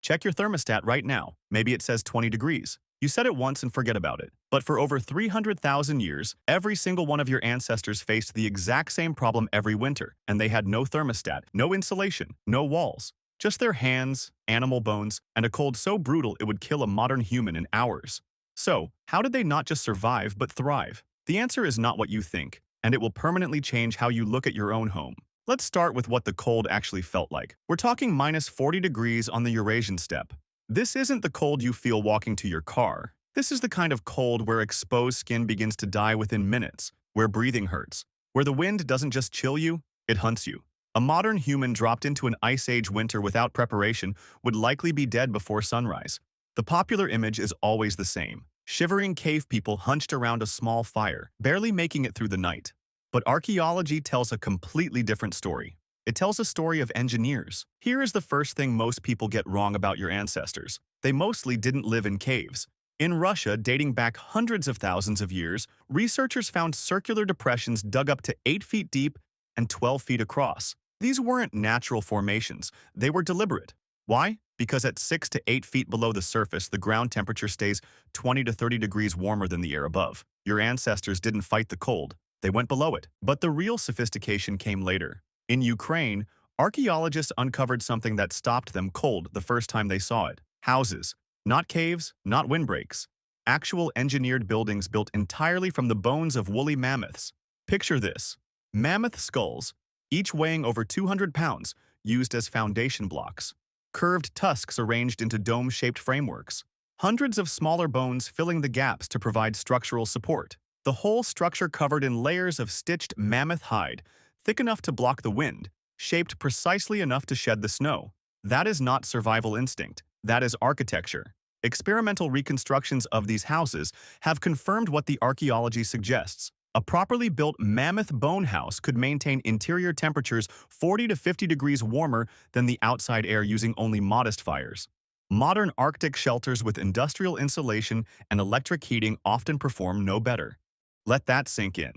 Check your thermostat right now. Maybe it says 20 degrees. You set it once and forget about it. But for over 300,000 years, every single one of your ancestors faced the exact same problem every winter, and they had no thermostat, no insulation, no walls. Just their hands, animal bones, and a cold so brutal it would kill a modern human in hours. So, how did they not just survive but thrive? The answer is not what you think, and it will permanently change how you look at your own home. Let's start with what the cold actually felt like. We're talking minus 40 degrees on the Eurasian steppe. This isn't the cold you feel walking to your car. This is the kind of cold where exposed skin begins to die within minutes, where breathing hurts, where the wind doesn't just chill you, it hunts you. A modern human dropped into an ice age winter without preparation would likely be dead before sunrise. The popular image is always the same: shivering cave people hunched around a small fire, barely making it through the night. But archaeology tells a completely different story. It tells a story of engineers. Here is the first thing most people get wrong about your ancestors. They mostly didn't live in caves. In Russia, dating back hundreds of thousands of years, researchers found circular depressions dug up to 8 feet deep and 12 feet across. These weren't natural formations. They were deliberate. Why? Because at 6 to 8 feet below the surface, the ground temperature stays 20 to 30 degrees warmer than the air above. Your ancestors didn't fight the cold. They went below it. But the real sophistication came later. In Ukraine, archaeologists uncovered something that stopped them cold the first time they saw it. Houses. Not caves, not windbreaks. Actual engineered buildings built entirely from the bones of woolly mammoths. Picture this: mammoth skulls, each weighing over 200 pounds, used as foundation blocks. Curved tusks arranged into dome-shaped frameworks. Hundreds of smaller bones filling the gaps to provide structural support. The whole structure covered in layers of stitched mammoth hide, thick enough to block the wind, shaped precisely enough to shed the snow. That is not survival instinct. That is architecture. Experimental reconstructions of these houses have confirmed what the archaeology suggests. A properly built mammoth bone house could maintain interior temperatures 40 to 50 degrees warmer than the outside air using only modest fires. Modern Arctic shelters with industrial insulation and electric heating often perform no better. Let that sink in.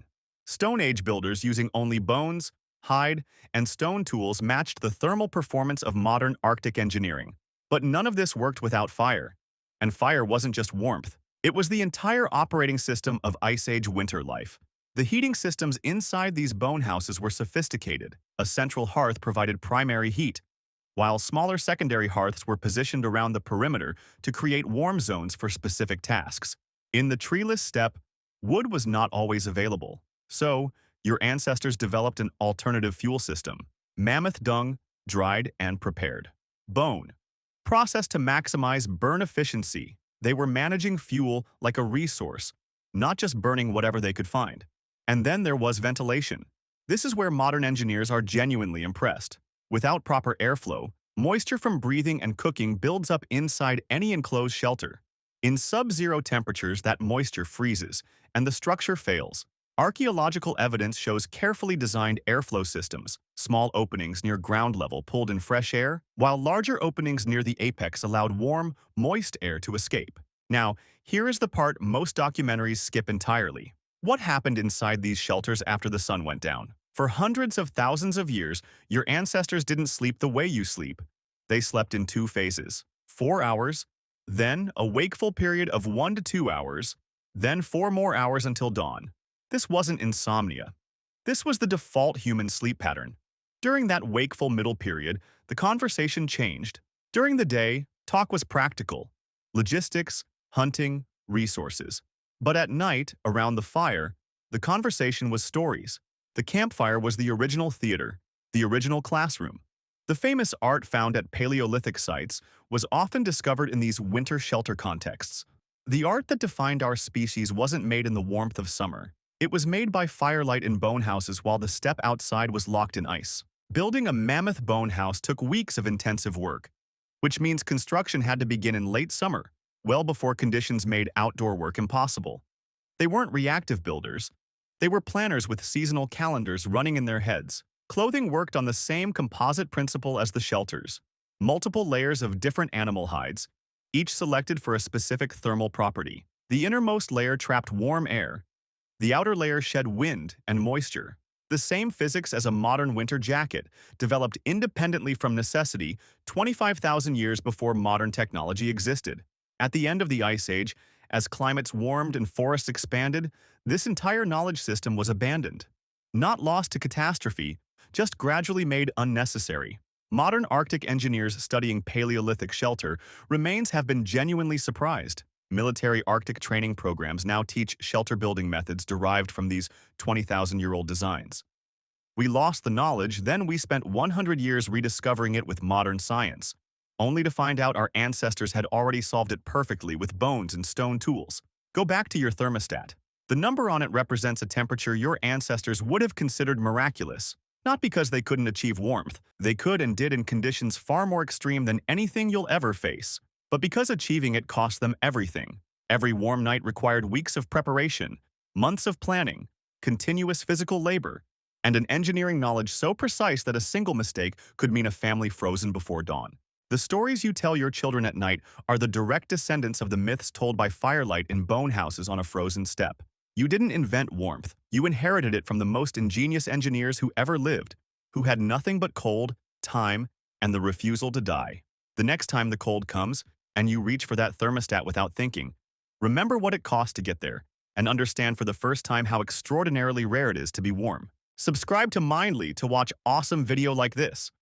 Stone Age builders using only bones, hide, and stone tools matched the thermal performance of modern Arctic engineering. But none of this worked without fire. And fire wasn't just warmth. It was the entire operating system of Ice Age winter life. The heating systems inside these bone houses were sophisticated. A central hearth provided primary heat, while smaller secondary hearths were positioned around the perimeter to create warm zones for specific tasks. In the treeless steppe, wood was not always available. So, your ancestors developed an alternative fuel system: mammoth dung, dried and prepared. Bone. Processed to maximize burn efficiency. They were managing fuel like a resource, not just burning whatever they could find. And then there was ventilation. This is where modern engineers are genuinely impressed. Without proper airflow, moisture from breathing and cooking builds up inside any enclosed shelter. In sub-zero temperatures, that moisture freezes, and the structure fails. Archaeological evidence shows carefully designed airflow systems. Small openings near ground level pulled in fresh air, while larger openings near the apex allowed warm, moist air to escape. Now, here is the part most documentaries skip entirely. What happened inside these shelters after the sun went down? For hundreds of thousands of years, your ancestors didn't sleep the way you sleep. They slept in two phases: 4 hours, then a wakeful period of 1 to 2 hours, then 4 more hours until dawn. This wasn't insomnia. This was the default human sleep pattern. During that wakeful middle period, the conversation changed. During the day, talk was practical: logistics, hunting, resources. But at night, around the fire, the conversation was stories. The campfire was the original theater, the original classroom. The famous art found at Paleolithic sites was often discovered in these winter shelter contexts. The art that defined our species wasn't made in the warmth of summer. It was made by firelight in bone houses while the steppe outside was locked in ice. Building a mammoth bone house took weeks of intensive work, which means construction had to begin in late summer, well before conditions made outdoor work impossible. They weren't reactive builders. They were planners with seasonal calendars running in their heads. Clothing worked on the same composite principle as the shelters: multiple layers of different animal hides, each selected for a specific thermal property. The innermost layer trapped warm air. The outer layer shed wind and moisture. The same physics as a modern winter jacket, developed independently from necessity 25,000 years before modern technology existed. At the end of the Ice Age, as climates warmed and forests expanded, this entire knowledge system was abandoned. Not lost to catastrophe, just gradually made unnecessary. Modern Arctic engineers studying Paleolithic shelter remains have been genuinely surprised. Military Arctic training programs now teach shelter building methods derived from these 20,000-year-old designs. We lost the knowledge, then we spent 100 years rediscovering it with modern science, only to find out our ancestors had already solved it perfectly with bones and stone tools. Go back to your thermostat. The number on it represents a temperature your ancestors would have considered miraculous. Not because they couldn't achieve warmth, they could and did in conditions far more extreme than anything you'll ever face, but because achieving it cost them everything. Every warm night required weeks of preparation, months of planning, continuous physical labor, and an engineering knowledge so precise that a single mistake could mean a family frozen before dawn. The stories you tell your children at night are the direct descendants of the myths told by firelight in bone houses on a frozen steppe. You didn't invent warmth, you inherited it from the most ingenious engineers who ever lived, who had nothing but cold, time, and the refusal to die. The next time the cold comes, and you reach for that thermostat without thinking, remember what it cost to get there, and understand for the first time how extraordinarily rare it is to be warm. Subscribe to Mindly to watch awesome video like this.